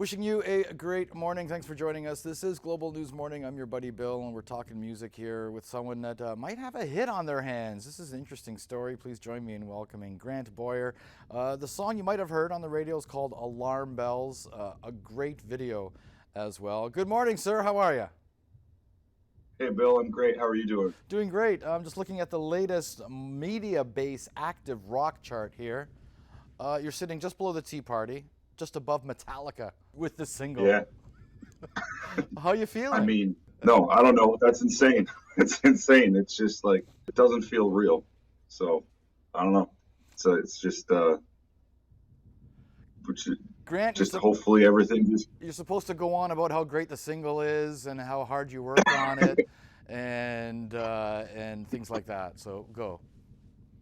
Wishing you a great morning. Thanks for joining us. This is Global News Morning. I'm your buddy Bill, and we're talking music here with someone that might have a hit on their hands. This is an interesting story. Please join me in welcoming Grant Boyer. The song you might have heard on the radio is called Alarm Bells, a great video as well. Good morning, sir. How are you? Hey, Bill. I'm great. How are you doing? Doing great. I'm just looking at the latest media-based active rock chart here. You're sitting just below the Tea Party, just above Metallica with the single. Yeah. How you feeling? I mean, no, I don't know. That's insane. It's insane. It's just like, it doesn't feel real. So, I don't know. So it's just, Grant, just hopefully everything just. You're supposed to go on about how great the single is and how hard you worked on it and things like that. So go.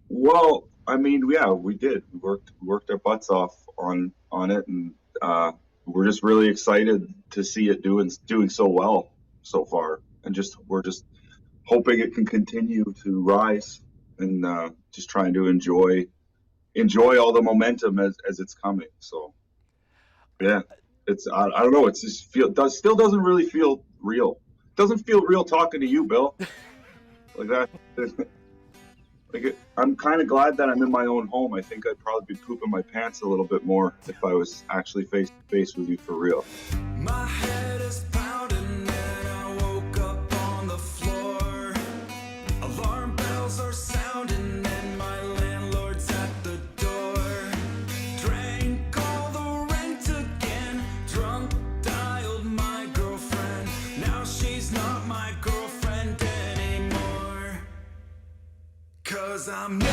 Well, I mean, yeah, we did. We worked our butts off on it, and we're just really excited to see it doing so well so far, and we're just hoping it can continue to rise, and just trying to enjoy all the momentum as it's coming. So yeah, I don't know. It's just still doesn't really feel real. It doesn't feel real talking to you, Bill, like that. I'm kind of glad that I'm in my own home. I think I'd probably be pooping my pants a little bit more if I was actually face to face with you for real. My head is pounding and I woke up on the floor. Alarm bells are sounding and my landlord's at the door. Drank all the rent again, drunk dialed my girlfriend. Now she's not my girlfriend anymore. 'Cause I'm never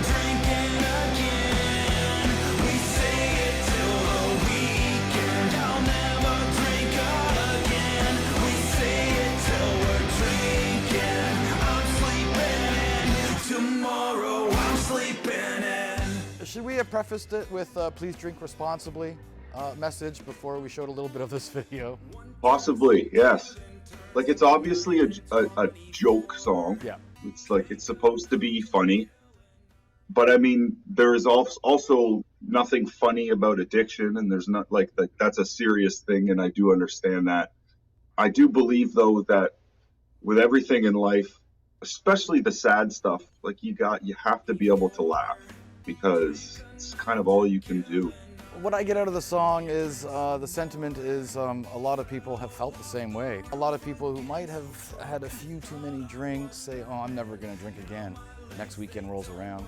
drinking again. We say it till the weekend. I'll never drink again. We say it till we're drinking. I'm sleeping in. Tomorrow I'm sleeping in. Should we have prefaced it with please drink responsibly message before we showed a little bit of this video? Possibly, yes. Like, it's obviously a joke song. Yeah. It's like, it's supposed to be funny, but I mean, there is also nothing funny about addiction, and there's not like that's a serious thing, and I do understand that. I do believe, though, that with everything in life, especially the sad stuff, like you have to be able to laugh, because it's kind of all you can do. What I get out of the song is the sentiment is a lot of people have felt the same way. A lot of people who might have had a few too many drinks say, oh, I'm never going to drink again. Next weekend rolls around.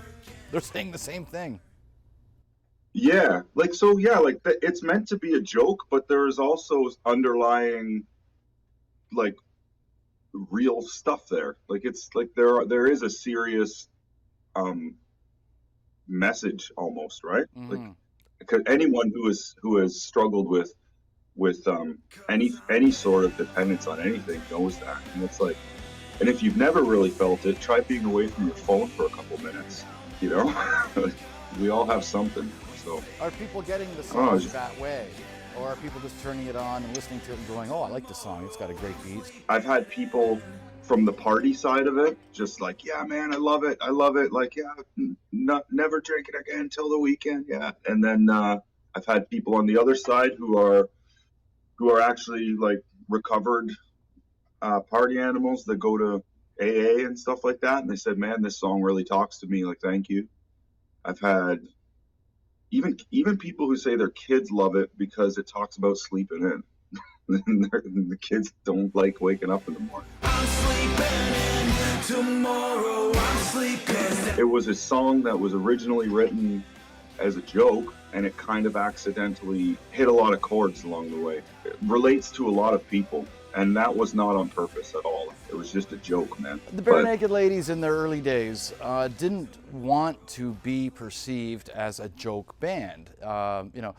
They're saying the same thing. Yeah, like, so yeah, like it's meant to be a joke, but there's also underlying, like, real stuff there. Like, it's like there is a serious message almost, right? Mm-hmm. Like, because anyone who has struggled with any sort of dependence on anything knows that. And it's like, and if you've never really felt it, try being away from your phone for a couple minutes, you know. We all have something. So are people getting the song that way, or are people just turning it on and listening to it and going, oh, I like the song, it's got a great beat? I've had people from the party side of it just like, yeah, man, I love it, like, yeah, never drink it again till the weekend. Yeah. And then I've had people on the other side who are actually like recovered party animals that go to AA and stuff like that, and they said, man, this song really talks to me, like, thank you. I've had even people who say their kids love it because it talks about sleeping in. And the kids don't like waking up in the morning. I'm sleeping in. Tomorrow I'm sleeping. It was a song that was originally written as a joke, and it kind of accidentally hit a lot of chords along the way. It relates to a lot of people, and that was not on purpose at all. It was just a joke, man. The Bare Naked Ladies in their early days didn't want to be perceived as a joke band. You know,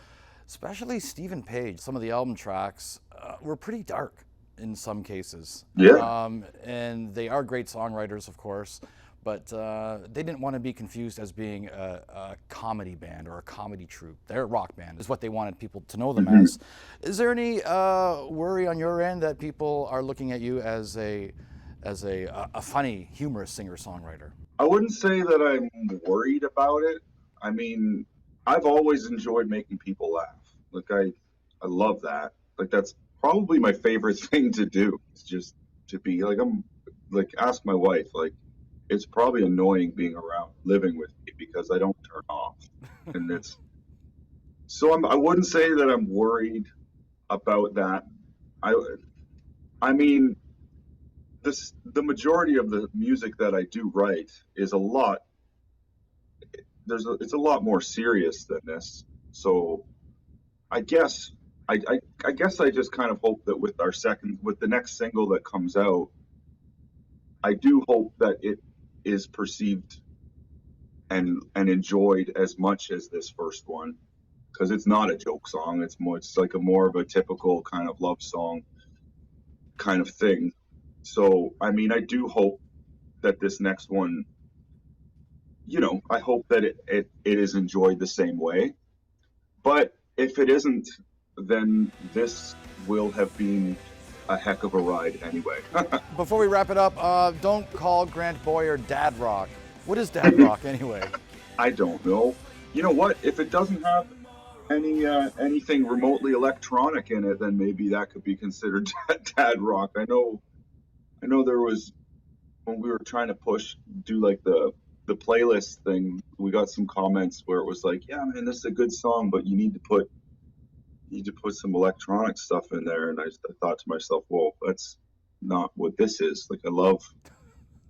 especially Stephen Page. Some of the album tracks were pretty dark in some cases. Yeah. And they are great songwriters, of course, but they didn't want to be confused as being a comedy band or a comedy troupe. They're a rock band is what they wanted people to know them as. Is there any worry on your end that people are looking at you as a funny, humorous singer-songwriter? I wouldn't say that I'm worried about it. I mean, I've always enjoyed making people laugh. Like, I love that. Like that's probably my favorite thing to do. It's just to be like ask my wife, like it's probably annoying being around living with me because I don't turn off. And it's so I wouldn't say that I'm worried about that. I I mean the majority of the music that I do write is a lot it's a lot more serious than this. So I guess I guess I just kind of hope that with the next single that comes out, I do hope that it is perceived and enjoyed as much as this first one because it's not a joke song. It's like a more of a typical kind of love song kind of thing. So I mean, I do hope that this next one, I hope that it is enjoyed the same way. But if it isn't, then this will have been a heck of a ride anyway. Before we wrap it up, don't call Grant Boyer dad rock. What is dad rock anyway? I don't know. You know what? If it doesn't have anything remotely electronic in it, then maybe that could be considered dad rock. I know there was when we were trying to do like the playlist thing, we got some comments where it was like, yeah, man, this is a good song, but you need to put some electronic stuff in there. And I thought to myself, well, that's not what this is. Like I love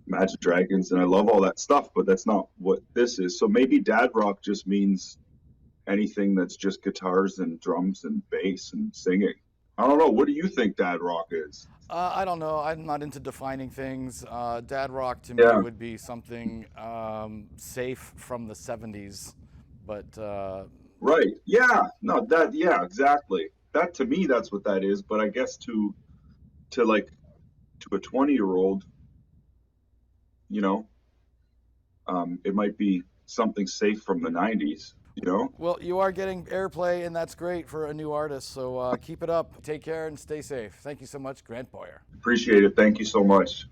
Magic Dragons and I love all that stuff, but that's not what this is. So maybe dad rock just means anything that's just guitars and drums and bass and singing. I don't know. What do you think dad rock is? I don't know. I'm not into defining things. Dad rock to Yeah. me would be something safe from the 70s, but Right. Yeah. No, yeah, exactly. That to me, that's what that is. But I guess to like, to a 20-year-old, you know, it might be something safe from the 90s, well, you are getting airplay, and that's great for a new artist. So keep it up. Take care and stay safe. Thank you so much, Grant Boyer. Appreciate it. Thank you so much.